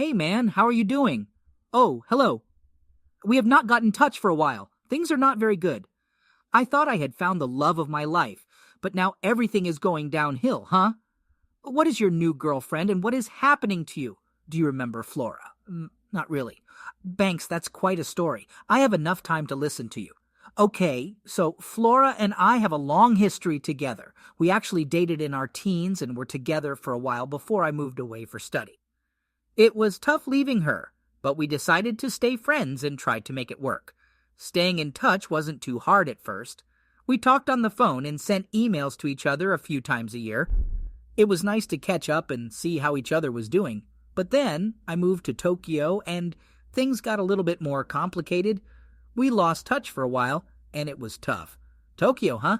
Hey man, how are you doing? Oh, hello. We have not got in touch for a while. Things are not very good. I thought I had found the love of my life, but now everything is going downhill, huh? What is your new girlfriend and what is happening to you? Do you remember Flora? Not really. Banks, that's quite a story. I have enough time to listen to you. Okay, so Flora and I have a long history together. We actually dated in our teens and were together for a while before I moved away for study. It was tough leaving her, but we decided to stay friends and tried to make it work. Staying in touch wasn't too hard at first. We talked on the phone and sent emails to each other a few times a year. It was nice to catch up and see how each other was doing. But then I moved to Tokyo and things got a little bit more complicated. We lost touch for a while, and it was tough. Tokyo, huh?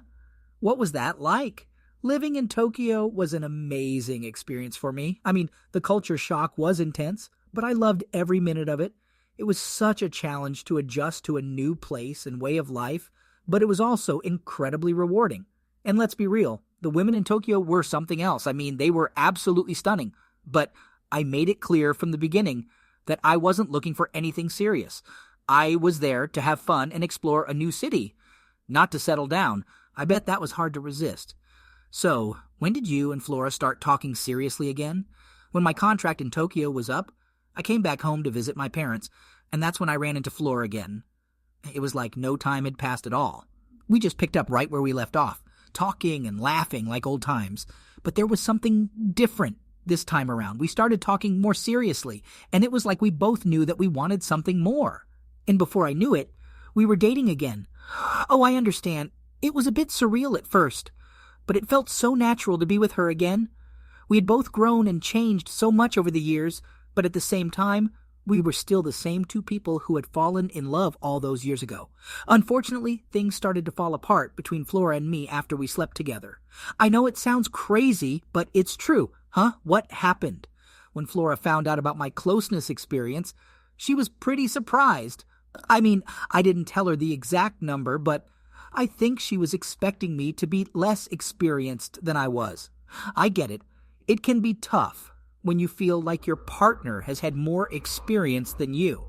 What was that like? Living in Tokyo was an amazing experience for me. I mean, the culture shock was intense, but I loved every minute of it. It was such a challenge to adjust to a new place and way of life, but it was also incredibly rewarding. And let's be real, the women in Tokyo were something else. I mean, they were absolutely stunning. But I made it clear from the beginning that I wasn't looking for anything serious. I was there to have fun and explore a new city, not to settle down. I bet that was hard to resist. So, when did you and Flora start talking seriously again? When my contract in Tokyo was up, I came back home to visit my parents, and that's when I ran into Flora again. It was like no time had passed at all. We just picked up right where we left off, talking and laughing like old times. But there was something different this time around. We started talking more seriously, and it was like we both knew that we wanted something more. And before I knew it, we were dating again. Oh, I understand. It was a bit surreal at first, but it felt so natural to be with her again. We had both grown and changed so much over the years, but at the same time, we were still the same two people who had fallen in love all those years ago. Unfortunately, things started to fall apart between Flora and me after we slept together. I know it sounds crazy, but it's true. Huh? What happened? When Flora found out about my closeness experience, she was pretty surprised. I mean, I didn't tell her the exact number, but I think she was expecting me to be less experienced than I was. I get it. It can be tough when you feel like your partner has had more experience than you.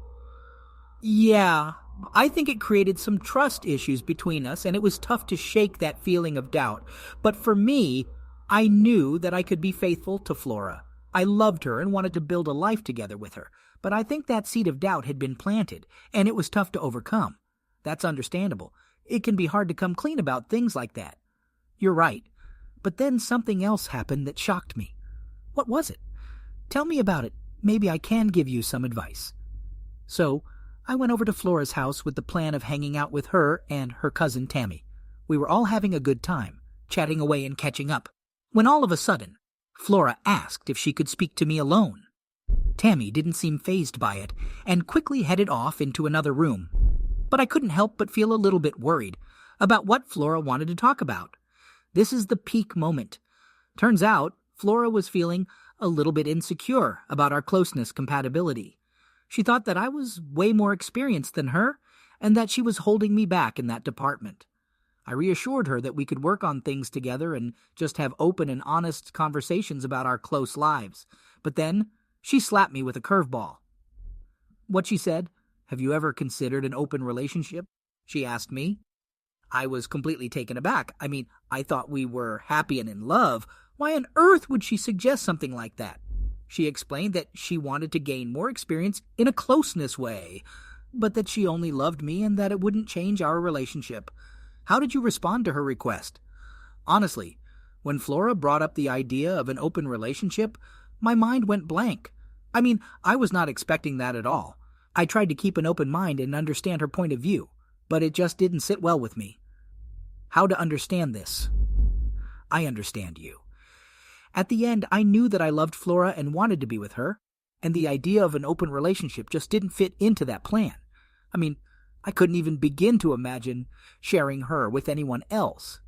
Yeah, I think it created some trust issues between us, and it was tough to shake that feeling of doubt. But for me, I knew that I could be faithful to Flora. I loved her and wanted to build a life together with her. But I think that seed of doubt had been planted, and it was tough to overcome. That's understandable. It can be hard to come clean about things like that. You're right. But then something else happened that shocked me. What was it? Tell me about it. Maybe I can give you some advice. So, I went over to Flora's house with the plan of hanging out with her and her cousin Tammy. We were all having a good time, chatting away and catching up, when all of a sudden, Flora asked if she could speak to me alone. Tammy didn't seem fazed by it, and quickly headed off into another room. But I couldn't help but feel a little bit worried about what Flora wanted to talk about. This is the peak moment. Turns out, Flora was feeling a little bit insecure about our closeness compatibility. She thought that I was way more experienced than her, and that she was holding me back in that department. I reassured her that we could work on things together and just have open and honest conversations about our close lives. But then, she slapped me with a curveball. What she said, "Have you ever considered an open relationship?" she asked me. I was completely taken aback. I mean, I thought we were happy and in love. Why on earth would she suggest something like that? She explained that she wanted to gain more experience in a closeness way, but that she only loved me and that it wouldn't change our relationship. How did you respond to her request? Honestly, when Flora brought up the idea of an open relationship, my mind went blank. I mean, I was not expecting that at all. I tried to keep an open mind and understand her point of view, but it just didn't sit well with me. How to understand this? I understand you. At the end, I knew that I loved Flora and wanted to be with her, and the idea of an open relationship just didn't fit into that plan. I mean, I couldn't even begin to imagine sharing her with anyone else.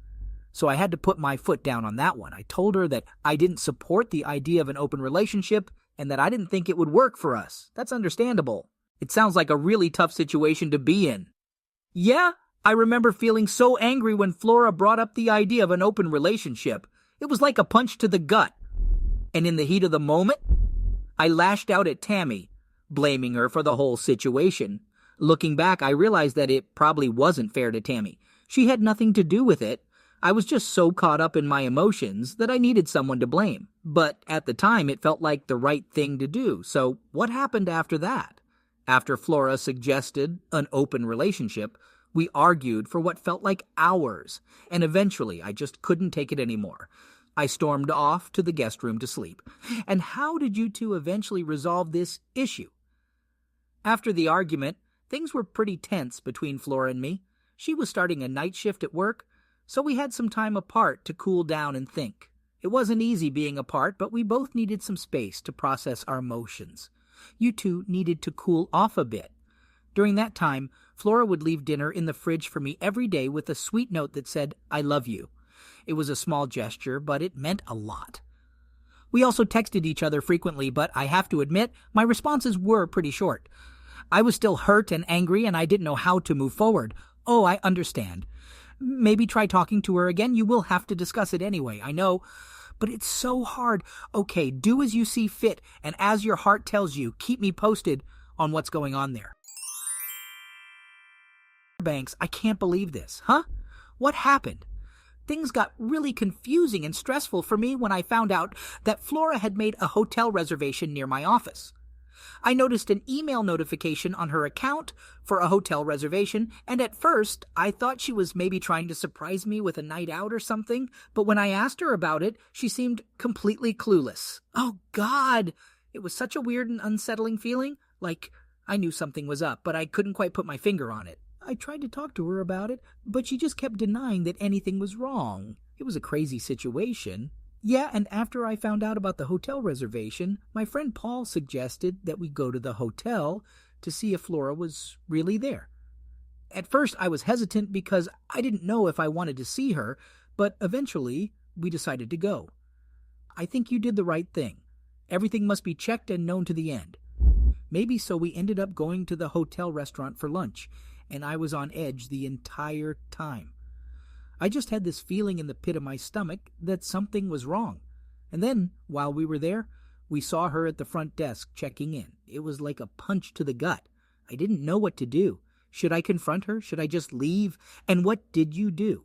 So I had to put my foot down on that one. I told her that I didn't support the idea of an open relationship and that I didn't think it would work for us. That's understandable. It sounds like a really tough situation to be in. Yeah, I remember feeling so angry when Flora brought up the idea of an open relationship. It was like a punch to the gut. And in the heat of the moment, I lashed out at Tammy, blaming her for the whole situation. Looking back, I realized that it probably wasn't fair to Tammy. She had nothing to do with it. I was just so caught up in my emotions that I needed someone to blame. But at the time, it felt like the right thing to do. So what happened after that? After Flora suggested an open relationship, we argued for what felt like hours, and eventually I just couldn't take it anymore. I stormed off to the guest room to sleep. And how did you two eventually resolve this issue? After the argument, things were pretty tense between Flora and me. She was starting a night shift at work, so we had some time apart to cool down and think. It wasn't easy being apart, but we both needed some space to process our emotions. You two needed to cool off a bit. During that time, Flora would leave dinner in the fridge for me every day with a sweet note that said, "I love you." It was a small gesture, but it meant a lot. We also texted each other frequently, but I have to admit, my responses were pretty short. I was still hurt and angry, and I didn't know how to move forward. Oh, I understand. Maybe try talking to her again. You will have to discuss it anyway, I know. But it's so hard. Okay, do as you see fit, and as your heart tells you, keep me posted on what's going on there. Banks, I can't believe this. Huh? What happened? Things got really confusing and stressful for me when I found out that Flora had made a hotel reservation near my office. I noticed an email notification on her account for a hotel reservation, and at first I thought she was maybe trying to surprise me with a night out or something, but when I asked her about it, she seemed completely clueless. Oh, God! It was such a weird and unsettling feeling, like I knew something was up, but I couldn't quite put my finger on it. I tried to talk to her about it, but she just kept denying that anything was wrong. It was a crazy situation. Yeah, and after I found out about the hotel reservation, my friend Paul suggested that we go to the hotel to see if Flora was really there. At first, I was hesitant because I didn't know if I wanted to see her, but eventually, we decided to go. I think you did the right thing. Everything must be checked and known to the end. Maybe so we ended up going to the hotel restaurant for lunch, and I was on edge the entire time. I just had this feeling in the pit of my stomach that something was wrong. And then, while we were there, we saw her at the front desk checking in. It was like a punch to the gut. I didn't know what to do. Should I confront her? Should I just leave? And what did you do?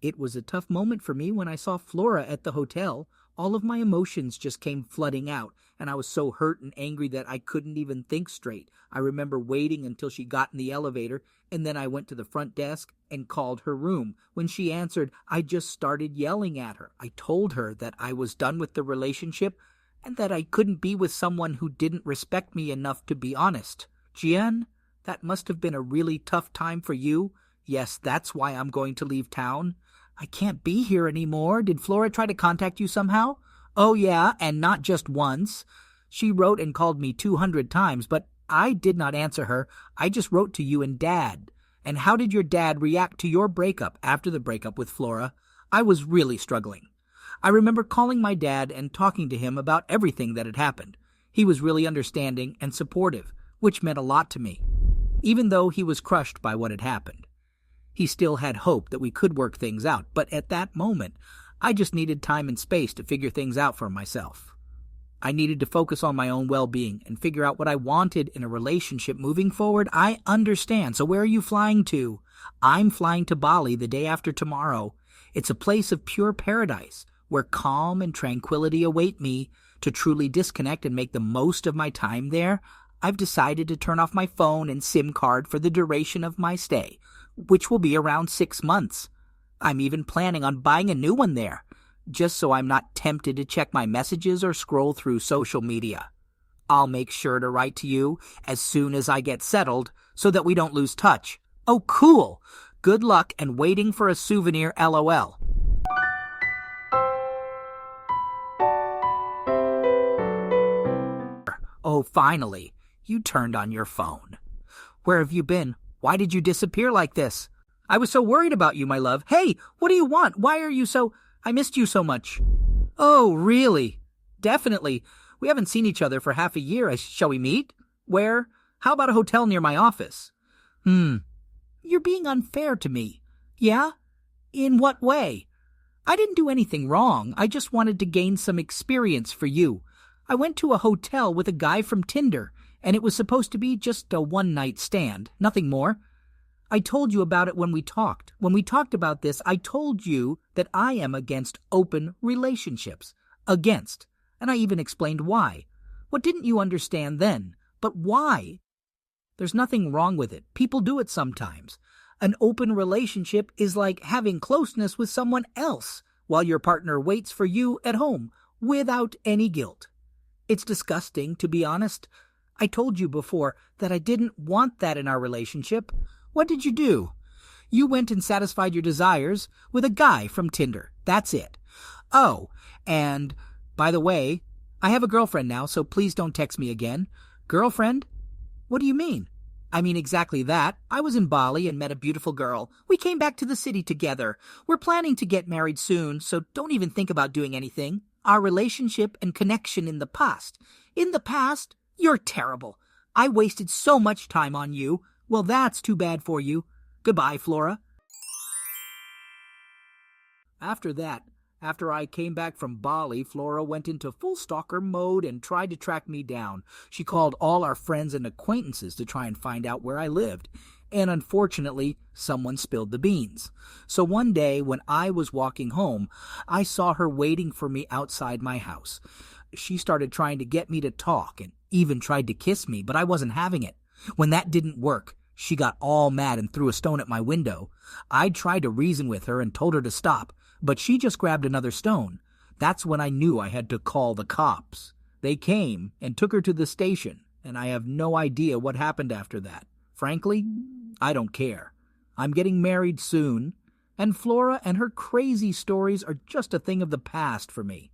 It was a tough moment for me when I saw Flora at the hotel. All of my emotions just came flooding out, and I was so hurt and angry that I couldn't even think straight. I remember waiting until she got in the elevator, and then I went to the front desk and called her room. When she answered, I just started yelling at her. I told her that I was done with the relationship and that I couldn't be with someone who didn't respect me enough to be honest. Jian, that must have been a really tough time for you. Yes, that's why I'm going to leave town. I can't be here anymore. Did Flora try to contact you somehow? Oh, yeah, and not just once. She wrote and called me 200 times, but I did not answer her. I just wrote to you and Dad. And how did your dad react to your breakup after the breakup with Flora? I was really struggling. I remember calling my dad and talking to him about everything that had happened. He was really understanding and supportive, which meant a lot to me, even though he was crushed by what had happened. He still had hope that we could work things out, but at that moment, I just needed time and space to figure things out for myself. I needed to focus on my own well-being and figure out what I wanted in a relationship moving forward. I understand. So where are you flying to? I'm flying to Bali the day after tomorrow. It's a place of pure paradise where calm and tranquility await me. To truly disconnect and make the most of my time there, I've decided to turn off my phone and SIM card for the duration of my stay, which will be around 6 months. I'm even planning on buying a new one there, just so I'm not tempted to check my messages or scroll through social media. I'll make sure to write to you as soon as I get settled so that we don't lose touch. Oh, cool! Good luck and waiting for a souvenir, LOL. Oh, finally, you turned on your phone. Where have you been? Why did you disappear like this? I was so worried about you, my love. Hey, what do you want? Why are you so... I missed you so much. Oh, really? Definitely. We haven't seen each other for half a year. Shall we meet? Where? How about a hotel near my office? You're being unfair to me. Yeah? In what way? I didn't do anything wrong. I just wanted to gain some experience for you. I went to a hotel with a guy from Tinder, and it was supposed to be just a one-night stand, nothing more. I told you about it when we talked. When we talked about this, I told you that I am against open relationships. Against. And I even explained why. What didn't you understand then? But why? There's nothing wrong with it. People do it sometimes. An open relationship is like having closeness with someone else while your partner waits for you at home without any guilt. It's disgusting, to be honest. I told you before that I didn't want that in our relationship. What did you do? You went and satisfied your desires with a guy from Tinder. That's it. Oh, and by the way, I have a girlfriend now, so please don't text me again. Girlfriend? What do you mean? I mean exactly that. I was in Bali and met a beautiful girl. We came back to the city together. We're planning to get married soon, so don't even think about doing anything. Our relationship and connection in the past. In the past? You're terrible. I wasted so much time on you. Well, that's too bad for you. Goodbye, Flora. After that, after I came back from Bali, Flora went into full stalker mode and tried to track me down. She called all our friends and acquaintances to try and find out where I lived. And unfortunately, someone spilled the beans. So one day, when I was walking home, I saw her waiting for me outside my house. She started trying to get me to talk and even tried to kiss me, but I wasn't having it. When that didn't work, she got all mad and threw a stone at my window. I tried to reason with her and told her to stop, but she just grabbed another stone. That's when I knew I had to call the cops. They came and took her to the station, and I have no idea what happened after that. Frankly, I don't care. I'm getting married soon, and Flora and her crazy stories are just a thing of the past for me.